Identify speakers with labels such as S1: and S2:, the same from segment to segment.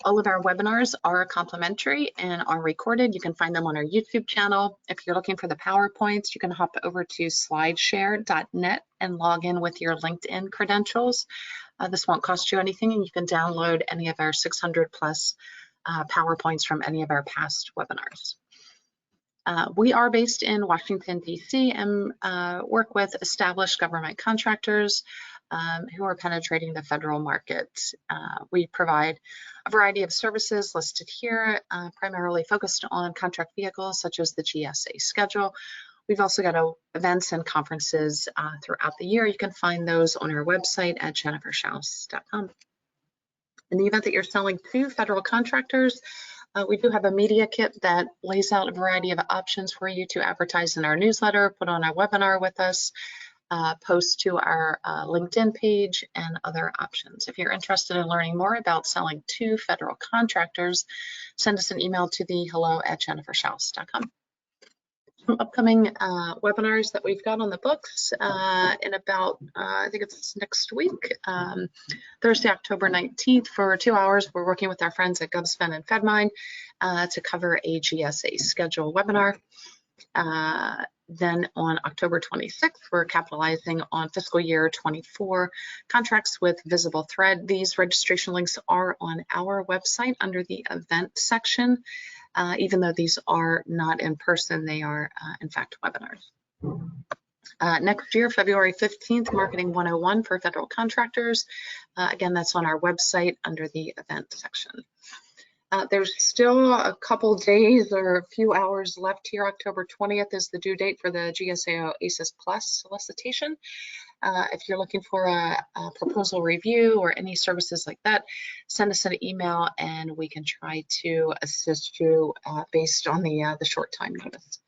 S1: All of our webinars are complimentary and are recorded. You can find them on our YouTube channel. If you're looking for the PowerPoints, you can hop over to slideshare.net and log in with your LinkedIn credentials. This won't cost you anything, and you can download any of our 600 plus PowerPoints from any of our past webinars. We are based in Washington, DC, and work with established government contractors who are penetrating the federal market. We provide a variety of services listed here, primarily focused on contract vehicles such as the GSA schedule. We've also got events and conferences throughout the year. You can find those on our website at jenniferschaus.com. In the event that you're selling to federal contractors, we do have a media kit that lays out a variety of options for you to advertise in our newsletter, put on a webinar with us, post to our LinkedIn page, and other options. If you're interested in learning more about selling to federal contractors, send us an email to the hello@jenniferschaus.com. Some upcoming webinars that we've got on the books in about, I think it's next week, Thursday, October 19th, for 2 hours. We're working with our friends at GovSpend and FedMine to cover a GSA schedule webinar. Then on October 26th, we're capitalizing on fiscal year 24 contracts with visible thread. These registration links are on our website under the event section. Even though these are not in person, they are in fact webinars. Next year, February 15th, Marketing 101 for federal contractors. Again, that's on our website under the event section. There's still a couple days or a few hours left here. October 20th is the due date for the GSAO ACES Plus solicitation. If you're looking for a proposal review or any services like that, send us an email and we can try to assist you based on the short time notice.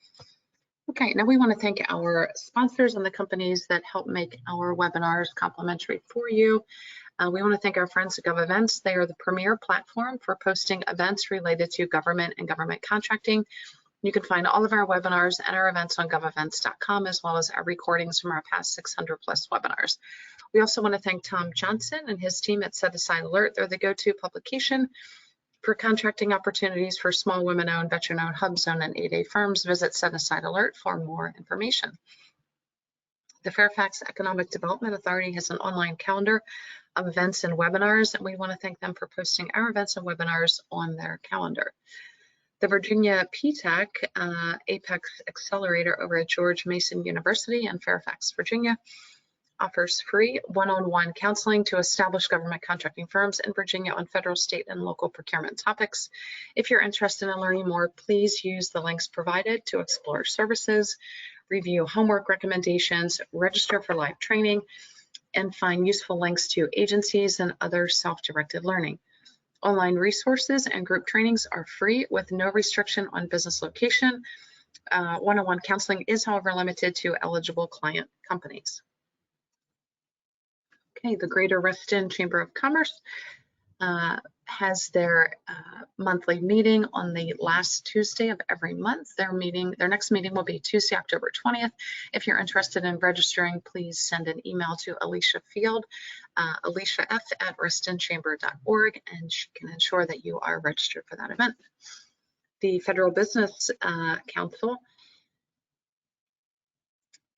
S1: Okay, now we want to thank our sponsors and the companies that help make our webinars complimentary for you. We want to thank our friends at GovEvents. They are the premier platform for posting events related to government and government contracting. You can find all of our webinars and our events on govevents.com, as well as our recordings from our past 600 plus webinars. We also want to thank Tom Johnson and his team at Set Aside Alert. They're the go-to publication for contracting opportunities for small women-owned, veteran-owned, hub-zone, and 8A firms. Visit Set Aside Alert for more information. The Fairfax Economic Development Authority has an online calendar of events and webinars, and we want to thank them for posting our events and webinars on their calendar. The Virginia PTAC Apex Accelerator over at George Mason University in Fairfax, Virginia, offers free one-on-one counseling to established government contracting firms in Virginia on federal, state, and local procurement topics. If you're interested in learning more, please use the links provided to explore services, review homework recommendations, register for live training, and find useful links to agencies and other self-directed learning. Online resources and group trainings are free with no restriction on business location. One-on-one counseling is, however, limited to eligible client companies. Okay, the Greater Reston Chamber of Commerce has their monthly meeting on the last Tuesday of every month. Their next meeting will be Tuesday, October 20th. If you're interested in registering, please send an email to Alicia Field, aliciaf@restonchamber.org, and she can ensure that you are registered for that event. The Federal Business Council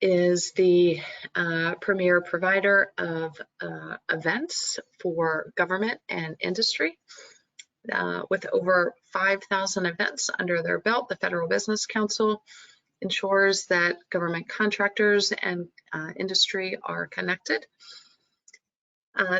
S1: is the premier provider of events for government and industry. With over 5,000 events under their belt, the Federal Business Council ensures that government contractors and industry are connected.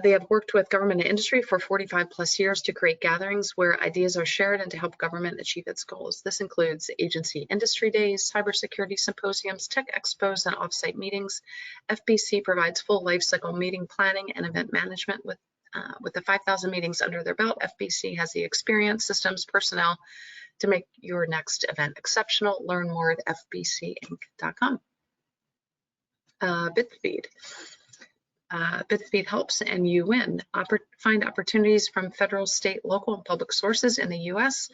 S1: They have worked with government and industry for 45 plus years to create gatherings where ideas are shared and to help government achieve its goals. This includes agency industry days, cybersecurity symposiums, tech expos, and offsite meetings. FBC provides full lifecycle meeting planning and event management. With the 5,000 meetings under their belt, FBC has the experience, systems, personnel to make your next event exceptional. Learn more at fbcinc.com. BitSpeed. BitSpeed helps and you win. Find opportunities from federal, state, local, and public sources in the U.S.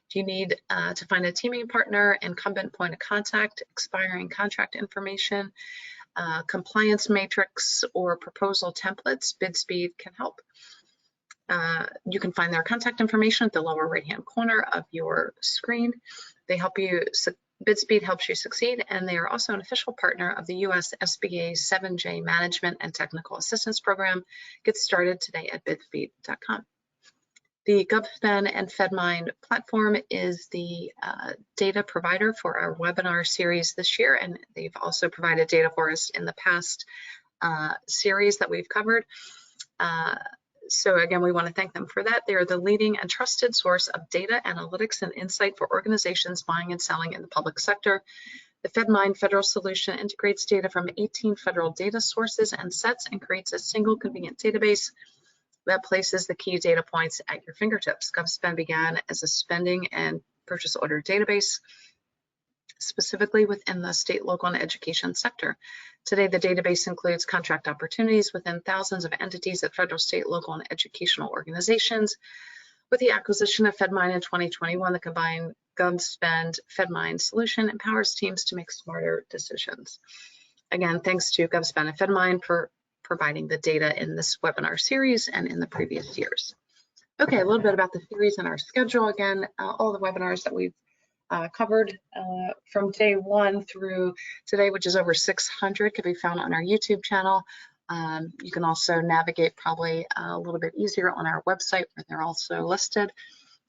S1: Do you need to find a teaming partner, incumbent point of contact, expiring contract information, compliance matrix, or proposal templates? BitSpeed can help. You can find their contact information at the lower right-hand corner of your screen. They help you, BidSpeed helps you succeed, and they are also an official partner of the US SBA 7J Management and Technical Assistance Program. Get started today at bidspeed.com. The GovSpend and FedMine platform is the data provider for our webinar series this year, and they've also provided data for us in the past series that we've covered. So again, we want to thank them for that. They are the leading and trusted source of data, analytics, and insight for organizations buying and selling in the public sector. The FedMine Federal Solution integrates data from 18 federal data sources and sets and creates a single convenient database that places the key data points at your fingertips. GovSpend began as a spending and purchase order database, specifically within the state, local, and education sector. Today, the database includes contract opportunities within thousands of entities at federal, state, local, and educational organizations. With the acquisition of FedMine in 2021, the combined GovSpend FedMine solution empowers teams to make smarter decisions. Again, thanks to GovSpend and FedMine for providing the data in this webinar series and in the previous years. Okay, a little bit about the series and our schedule. Again, all the webinars that we've covered from day 1 through today, which is over 600, can be found on our YouTube channel. You can also navigate probably a little bit easier on our website where they're also listed.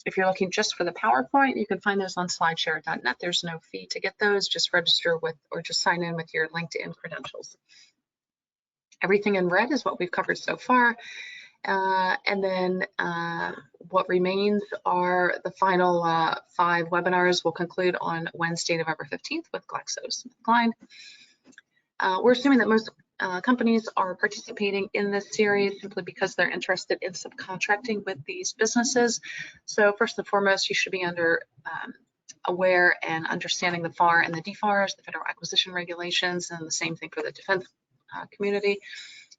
S1: If you're looking just for the PowerPoint, you can find those on slideshare.net. There's no fee to get those. Just register with or just sign in with your LinkedIn credentials. Everything in red is what we've covered so far. And then what remains are the final 5 webinars. Will conclude on Wednesday, November 15th with GlaxoSmithKline. We're assuming that most companies are participating in this series simply because they're interested in subcontracting with these businesses. So first and foremost, you should be aware and understanding the FAR and the DFARs, the Federal Acquisition Regulations, and the same thing for the defense community.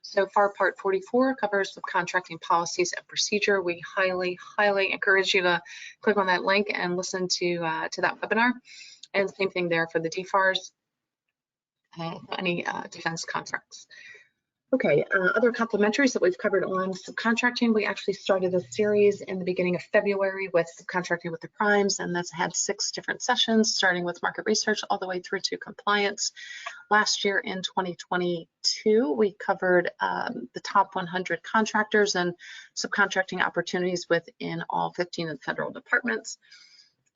S1: So FAR Part 44 covers subcontracting policies and procedure. We highly, highly encourage you to click on that link and listen to that webinar. And same thing there for the DFARs, any defense contracts. Okay, other complementaries that we've covered on subcontracting. We actually started this series in the beginning of February with subcontracting with the primes, and that's had 6 different sessions, starting with market research all the way through to compliance. Last year in 2022, we covered the top 100 contractors and subcontracting opportunities within all 15 of the federal departments.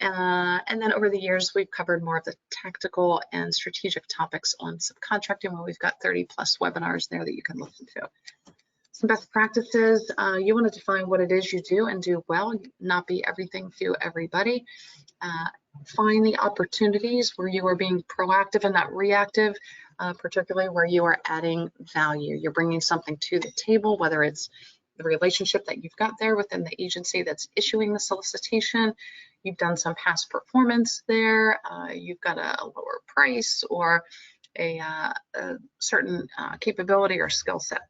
S1: And then over the years, we've covered more of the tactical and strategic topics on subcontracting, where we've got 30+ webinars there that you can listen to. Some best practices, you want to define what it is you do and do well, not be everything to everybody. Find the opportunities where you are being proactive and not reactive, particularly where you are adding value. You're bringing something to the table, whether it's the relationship that you've got there within the agency that's issuing the solicitation. You've done some past performance there, you've got a lower price or a certain capability or skill set.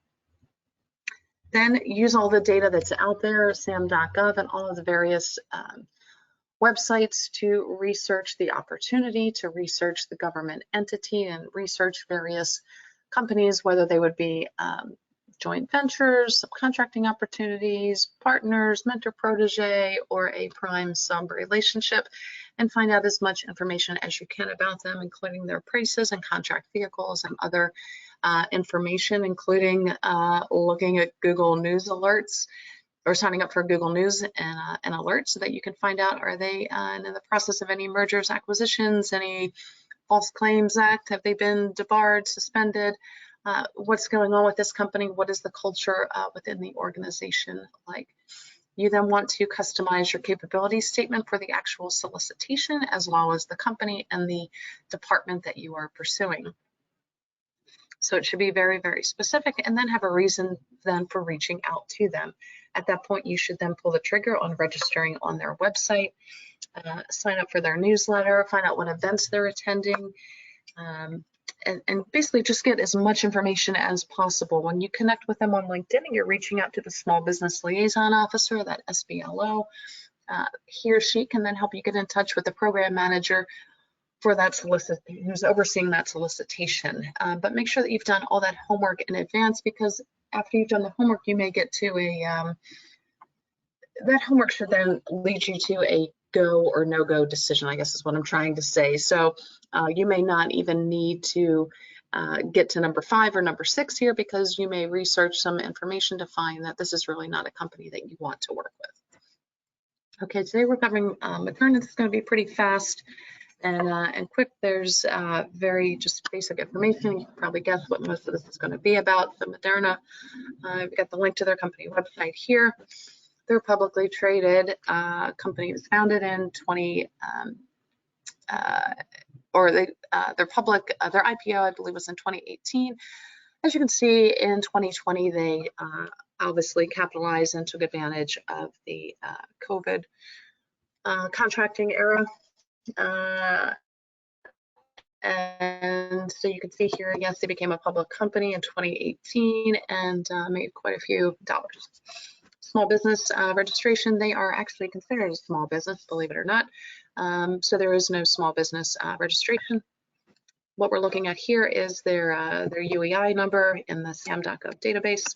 S1: Then use all the data that's out there, sam.gov and all of the various websites to research the opportunity, to research the government entity, and research various companies, whether they would be joint ventures, subcontracting opportunities, partners, mentor-protege, or a prime-sub relationship, and find out as much information as you can about them, including their prices and contract vehicles and other information, including looking at Google News alerts or signing up for Google News and alerts so that you can find out, are they in the process of any mergers, acquisitions, any False Claims Act, have they been debarred, suspended? What's going on with this company? What is the culture within the organization like? You then want to customize your capability statement for the actual solicitation, as well as the company and the department that you are pursuing. So it should be very, very specific, and then have a reason then for reaching out to them. At that point, you should then pull the trigger on registering on their website, sign up for their newsletter, find out what events they're attending, and basically just get as much information as possible. When you connect with them on LinkedIn and you're reaching out to the Small Business Liaison Officer, that SBLO, he or she can then help you get in touch with the program manager for that who's overseeing that solicitation. But make sure that you've done all that homework in advance, because after you've done the homework, you may get to that homework should then lead you to a go or no-go decision, I guess is what I'm trying to say. So you may not even need to get to number 5 or number 6 here, because you may research some information to find that this is really not a company that you want to work with. Okay, today we're covering Moderna. This is going to be pretty fast and quick. There's very just basic information. You can probably guess what most of this is going to be about. So Moderna, we've got the link to their company website here. They're a publicly traded company. Was founded in they're public. Their IPO, I believe, was in 2018. As you can see, in 2020, they obviously capitalized and took advantage of the COVID contracting era. And so you can see here, yes, they became a public company in 2018 and made quite a few dollars. Small business registration, they are actually considered a small business, believe it or not. So there is no small business registration. What we're looking at here is their UEI number in the SAM.gov database.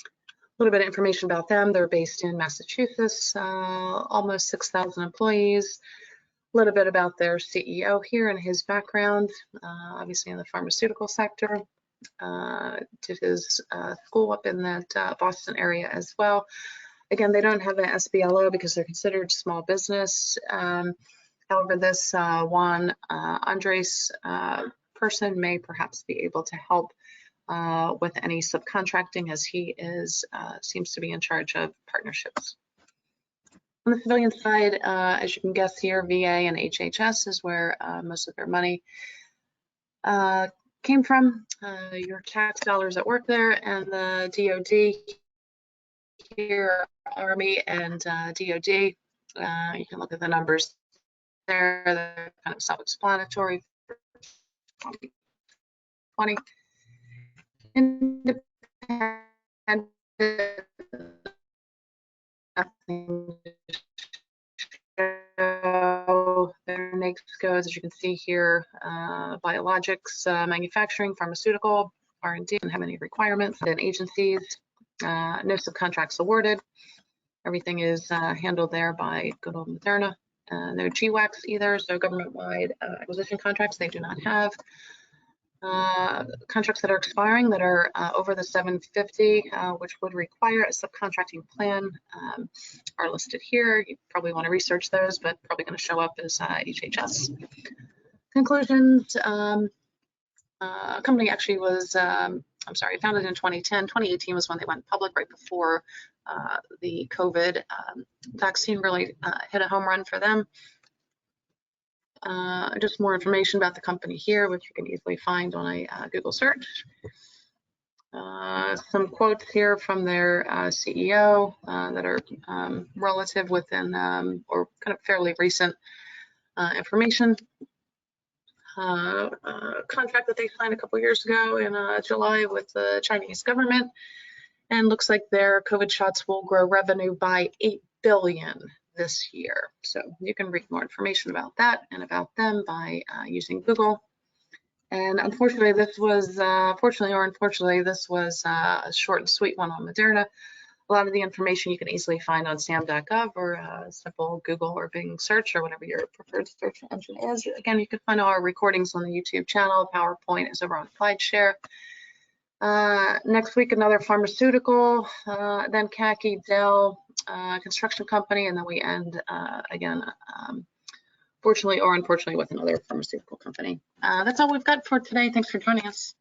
S1: A little bit of information about them. They're based in Massachusetts, almost 6,000 employees. A little bit about their CEO here and his background, obviously in the pharmaceutical sector. Did his school up in that Boston area as well. Again, they don't have an SBLO because they're considered small business. However, this Juan Andres person may perhaps be able to help with any subcontracting, as he is seems to be in charge of partnerships. On the civilian side, as you can guess here, VA and HHS is where most of their money came from. Your tax dollars at work there, and the DoD here, Army and DoD. You can look at the numbers there. They're kind of self-explanatory. 2020. Independent. Their next goes, as you can see here, biologics, manufacturing, pharmaceutical, R&D, don't have any requirements. And agencies, no subcontracts awarded. Everything is handled there by good old Moderna. No GWACs either, so government-wide acquisition contracts they do not have. Contracts that are expiring that are over the 750, which would require a subcontracting plan, are listed here. You probably want to research those, but probably going to show up as HHS. Conclusions. Company actually was, founded in 2010. 2018 was when they went public, right before the COVID vaccine really hit a home run for them. Just more information about the company here, which you can easily find on a Google search. Some quotes here from their CEO that are relative within or kind of fairly recent information. Contract that they signed a couple years ago in July with the Chinese government, and looks like their COVID shots will grow revenue by $8 billion this year. So you can read more information about that and about them by using Google. And unfortunately, this was, fortunately or unfortunately, this was a short and sweet one on Moderna. A lot of the information you can easily find on SAM.gov or a simple Google or Bing search or whatever your preferred search engine is. Again, you can find all our recordings on the YouTube channel. PowerPoint is over on SlideShare. Next week, another pharmaceutical, then CACI, Dell, construction company, and then we end again, fortunately or unfortunately, with another pharmaceutical company. That's all we've got for today. Thanks for joining us.